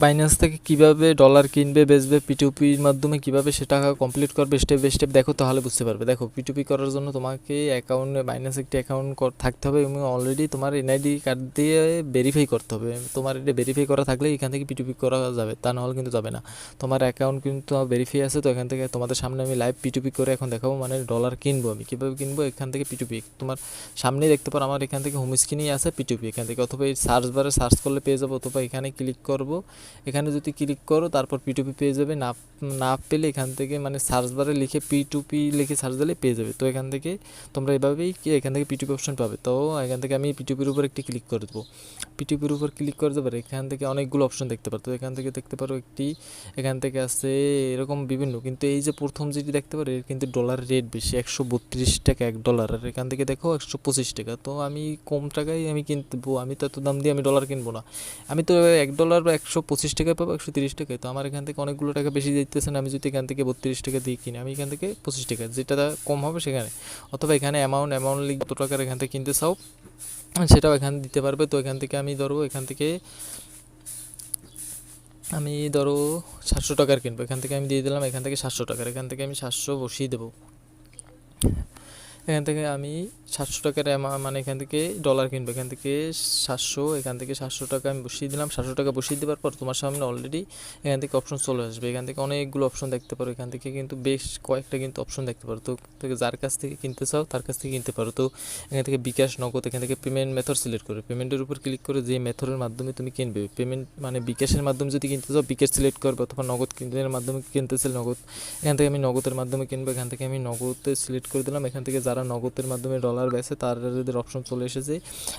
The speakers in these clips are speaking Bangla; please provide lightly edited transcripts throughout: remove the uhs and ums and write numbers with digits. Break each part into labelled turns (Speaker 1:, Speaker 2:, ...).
Speaker 1: বাইন্যান্স থেকে কিভাবে ডলার কিনবে বেচবে পিটুপির মাধ্যমে কিভাবে সেটা কমপ্লিট করবে স্টেপ বাই স্টেপ দেখো, তাহলে বুঝতে পারবে। দেখো, পিটুপি করার জন্য তোমাকে অ্যাকাউন্টে বাইন্যান্স একটি অ্যাকাউন্ট থাকতে হবে এবং অলরেডি তোমার এনআইডি কার্ড দিয়ে ভেরিফাই করতে হবে। তোমার এটা ভেরিফাই করা থাকলে এখান থেকে পিটুপি করা যাবে, তা নাহলে কিন্তু যাবে না। তোমার অ্যাকাউন্ট কিন্তু ভেরিফাই আছে, তো এখান থেকে তোমাদের সামনে আমি লাইভ পিটুপি করে এখন দেখাবো, মানে ডলার কিনবো আমি কীভাবে কিনবো। এখান থেকে পিটুপি তোমার সামনেই দেখতে পারো, আমার এখান থেকে হোম স্ক্রিনেই আছে পিটুপি। এখান থেকে অথবা এই সার্চ বারে সার্চ করলে পেয়ে যাবো, অথবা এখানে ক্লিক করবো। এখানে যদি ক্লিক করো তারপর পিটুপি পেয়ে যাবে। না না পেলে এখান থেকে মানে সার্চ বারে লিখে পিটুপি লিখে সার্চ দিলে পেয়ে যাবে। তো এখান থেকে তোমরা এভাবেই এখান থেকে পিটুপি অপশন পাবে। তো এখান থেকে আমি পিটুপির উপর একটি ক্লিক করে দেবো। পিটুপির উপর ক্লিক করে দেবো, এখান থেকে অনেকগুলো অপশন দেখতে পারো। তো এখান থেকে দেখতে পারো একটি, এখান থেকে আছে এরকম বিভিন্ন, কিন্তু এই যে প্রথম যেটি দেখতে পারো এর কিন্তু ডলার রেট বেশি, 132 টাকা $1। আর এখান থেকে দেখো 125 টাকা। তো আমি কম টাকায় আমি কিনবো, আমি তো এত দাম দিয়ে আমি ডলার কিনবো না। আমি তো $1 বা 125 টাকায় পাবো 130 টাকায়। তো আমার এখান থেকে অনেকগুলো টাকা বেশি দিতেছে না। আমি যদি এখান থেকে 32 টাকা দিয়ে কিনি, আমি এখান থেকে 25 টাকা, যেটা কম হবে সেখানে। অথবা এখানে অ্যামাউন্ট লিখে কত টাকার এখান থেকে কিনতে চাও সেটাও এখানে দিতে পারবে। তো এখান থেকে আমি ধরবো, এখান থেকে আমি ধরো 700 টাকার কিনবো। এখান থেকে আমি দিয়ে দিলাম এখান থেকে 700 টাকার, এখান থেকে আমি 700 বসিয়ে দেবো। এখান থেকে আমি 700 টাকার মানে এখান থেকে ডলার কিনবো। এখান থেকে 700, এখান থেকে 700 টাকা আমি বসিয়ে দিলাম। 700 টাকা বসিয়ে দেওয়ার পর তোমার সামনে অলরেডি এখান থেকে অপশন চলে আসবে। এখান থেকে অনেকগুলো অপশন দেখতে পারো, এখান থেকে কিন্তু বেশ কয়েকটা কিন্তু অপশন দেখতে পারো। তো যার কাছ থেকে কিনতে চাও তার কাছ থেকে কিনতে পারো। তো এখান থেকে বিকাশ, নগদ, এখান থেকে পেমেন্ট মেথড সিলেক্ট করে পেমেন্টের উপর ক্লিক করে যে মেথডের মাধ্যমে তুমি কিনবে, পেমেন্ট মানে বিকাশের মাধ্যমে যদি কিনতে চাও বিকাশ সিলেক্ট করবে, অথবা নগদ কিনের মাধ্যমে কিনতে চাই নগদ। এখান থেকে আমি নগদের মাধ্যমে কিনবো, এখান থেকে আমি নগদে সিলেক্ট করে দিলাম। এখান থেকে যারা নগদের মাধ্যমে ডলার বেচে তাদের অপশন চলে এসেছে।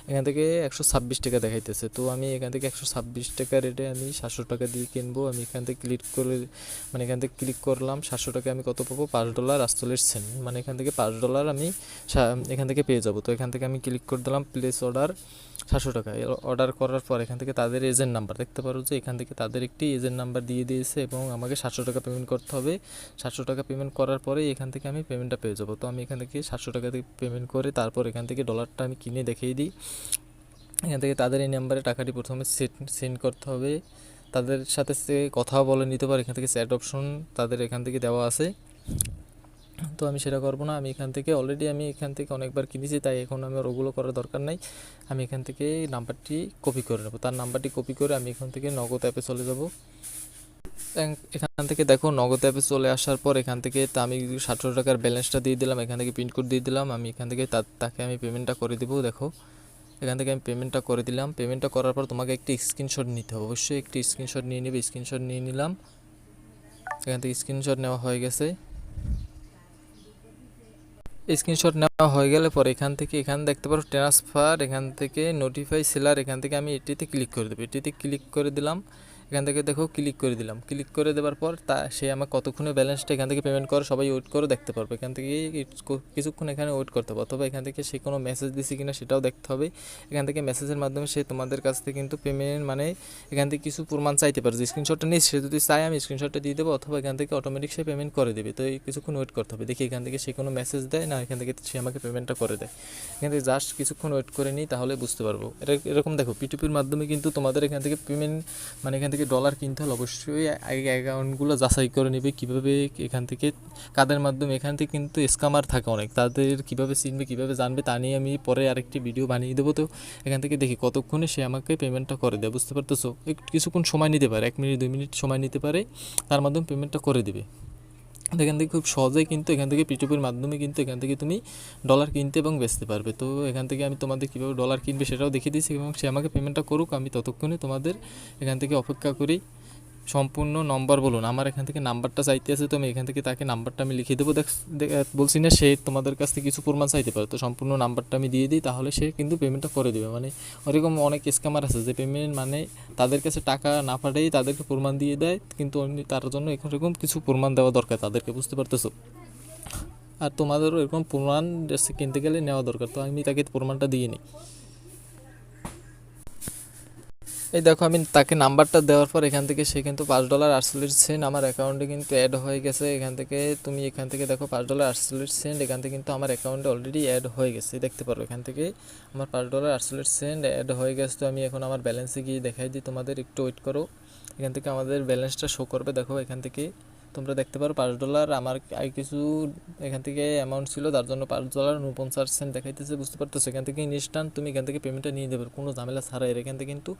Speaker 1: এখান থেকে 126 টাকা দেখাইতেছে। তো আমি এখান থেকে 126 টাকা রেটে আমি 700 টাকা দিয়ে কিনবো। আমি এখান থেকে ক্লিক করে মানে এখান থেকে ক্লিক করলাম। 700 টাকা আমি কত পাবো, $5.48, মানে এখান থেকে $5 আমি এখান থেকে পেয়ে যাবো। তো এখান থেকে আমি ক্লিক করে দিলাম প্লেস অর্ডার 700 টাকা। অর্ডার করার পর এখান থেকে তাদের এজেন্ট নাম্বার দেখতে পারো, যে এখান থেকে তাদের একটি এজেন্ট নাম্বার দিয়ে দিয়েছে এবং আমাকে 700 টাকা পেমেন্ট করতে হবে। 700 টাকা পেমেন্ট করার পরে এখান থেকে আমি পেমেন্টটা পেয়ে যাবো। তো আমি এখান থেকে 700 টাকা দিয়ে পেমেন্ট করে তারপর এখান থেকে ডলারটা আমি কিনে দেখিয়ে দিই। এখান থেকে তাদের এই নাম্বারে টাকাটি প্রথমে সেন্ড করতে হবে। তাদের সাথে সে কথাও বলে নিতে পারে, এখান থেকে চ্যাট অপশন তাদের এখান থেকে দেওয়া আছে। তো আমি সেটা করবো না, আমি এখান থেকে অলরেডি আমি এখান থেকে অনেকবার কিনেছি, তাই এখন আমার ওগুলো করার দরকার নাই। আমি এখান থেকে নাম্বারটি কপি করে নেবো। তার নাম্বারটি কপি করে আমি এখান থেকে নগদ অ্যাপে চলে যাব। এখান থেকে দেখো নগদ অ্যাপে চলে আসার পর এখান থেকে আমি 700 টাকার ব্যালেন্সটা দিয়ে দিলাম, এখান থেকে পিন কোড দিয়ে দিলাম। আমি এখান থেকে তাকে আমি পেমেন্টটা করে দেবো। দেখো এখান থেকে আমি পেমেন্টটা করে দিলাম। পেমেন্টটা করার পর তোমাকে একটি স্ক্রিনশট নিতে হবে, অবশ্যই একটি স্ক্রিনশট নিয়ে নেবে। স্ক্রিনশট নিয়ে নিলাম, এখান থেকে স্ক্রিনশট নেওয়া হয়ে গেছে। স্ক্রিনশট নেওয়া হয়ে গেলে পরে এখান থেকে এখানে দেখতে পারো ট্রান্সফার, এখান থেকে নোটিফাই সেলার, এখান থেকে আমি এটিতে ক্লিক করে দেবো। এটিতে ক্লিক করে দিলাম, এখান থেকে দেখো ক্লিক করে দিলাম। ক্লিক করে দেওয়ার পর সে আমার কতক্ষণে ব্যালেন্সটা এখান থেকে পেমেন্ট করে সবাই ওয়েট করে দেখতে পারবে। এখান থেকে কিছুক্ষণ এখানে ওয়েট করতে হবে, অথবা এখান থেকে সে কোনো মেসেজ দিছে কিনা সেটাও দেখতে হবে। এখান থেকে মেসেজের মাধ্যমে সে তোমাদের কাছ থেকে কিন্তু পেমেন্ট মানে এখান থেকে কিছু প্রমাণ চাইতে পারে, যে স্ক্রিনশটটা নিয়ে সে যদি চায় আমি স্ক্রিনশটটা দিয়ে দেবো, অথবা এখান থেকে অটোমেটিক সে পেমেন্ট করে দেবে। তো এই কিছুক্ষণ ওয়েট করতে হবে, দেখি এখান থেকে সে কোনো মেসেজ দেয় না, এখান থেকে সে আমাকে পেমেন্টটা করে দেয়। এখান থেকে জাস্ট কিছুক্ষণ ওয়েট করে নিই, তাহলে বুঝতে পারবো। এরকম দেখো পিটুপির মাধ্যমে কিন্তু তোমাদের এখান থেকে পেমেন্ট মানে এখান থেকে ডলার কিনতে হলে অবশ্যই আগে অ্যাকাউন্টগুলো যাচাই করে নেবে কীভাবে এখান থেকে কাদের মাধ্যমে। এখান থেকে কিন্তু স্ক্যামার থাকে অনেক, তাদের কীভাবে চিনবে কীভাবে জানবে তা নিয়ে আমি পরে আরেকটি ভিডিও বানিয়ে দেবো। তো এখান থেকে দেখি কতক্ষণে সে আমাকে পেমেন্টটা করে দেয়, বুঝতে পারতেছো। কিছুক্ষণ সময় নিতে পারে, 1 মিনিট 2 মিনিট সময় নিতে পারে, তার মাধ্যমে পেমেন্টটা করে দেবে। এখান থেকে খুব সহজেই কিন্তু এখান থেকে পিটুপির মাধ্যমে কিন্তু এখান থেকে তুমি ডলার কিনতে এবং বেচতে পারবে। তো এখান থেকে আমি তোমাদের কীভাবে ডলার কিনবে সেটাও দেখিয়ে দিয়েছি, এবং সে আমাকে পেমেন্টটা করুক, আমি ততক্ষণে তোমাদের এখান থেকে অপেক্ষা করি। সম্পূর্ণ নম্বর বলুন, আমার এখান থেকে নাম্বারটা চাইতে আছে, তো আমি এখান থেকে তাকে নাম্বারটা আমি লিখে দেবো। বলছি না সে তোমাদের কাছ থেকে কিছু প্রমাণ চাইতে পারে, তো সম্পূর্ণ নাম্বারটা আমি দিয়ে দিই, তাহলে সে কিন্তু পেমেন্টটা করে দেবে। মানে ওরকম অনেক স্ক্যামার আছে যে পেমেন্ট মানে তাদের কাছে টাকা না পাঠাই তাদেরকে প্রমাণ দিয়ে দেয়, কিন্তু তার জন্য এরকম কিছু প্রমাণ দেওয়া দরকার তাদেরকে, বুঝতে পারতেছো। আর তোমাদেরও এরকম প্রমাণ কিনতে গেলে নেওয়া দরকার, তো আমি তাকে প্রমাণটা দিয়ে নিই। এই দেখো আমি তাকে নাম্বারটা দেওয়ার পর এখান থেকে সে কিন্তু $5.48 আমার অ্যাকাউন্টে কিন্তু অ্যাড হয়ে গেছে। এখান থেকে তুমি এখান থেকে দেখো $5.48 এখান থেকে কিন্তু আমার অ্যাকাউন্টে অলরেডি অ্যাড হয়ে গেছে, দেখতে পারো। এখান থেকে আমার $5.48 অ্যাড হয়ে গেছে। তো আমি এখন আমার ব্যালেন্সে গিয়ে দেখাই দিই তোমাদের, একটু ওয়েট করো। এখান থেকে আমাদের ব্যালেন্সটা শো করবে। দেখো এখান থেকে তোমরা দেখতে পারো $5 আমার কিছু এখান থেকে অ্যামাউন্ট ছিল, তার জন্য $5.49 দেখাইতেছে, বুঝতে পারতেছো। এখান থেকে ইনস্ট্যান্ট তুমি এখান থেকে পেমেন্টটা নিয়ে দেবে কোনো ঝামেলা ছাড়াই। এখান থেকে কিন্তু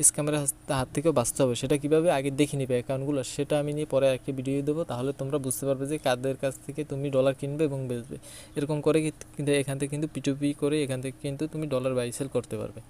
Speaker 1: স্ক্যামের হাত থেকেও বাঁচতে হবে। সেটা কীভাবে আগে দেখে নিবে অ্যাকাউন্টগুলো, সেটা আমি নিয়ে পরে একটা ভিডিও দেবো, তাহলে তোমরা বুঝতে পারবে যে কাদের কাছ থেকে তুমি ডলার কিনবে এবং বেচবে। এরকম করে কিন্তু এখান থেকে কিন্তু P2P করে এখান থেকে কিন্তু তুমি ডলার বাই সেল করতে পারবে।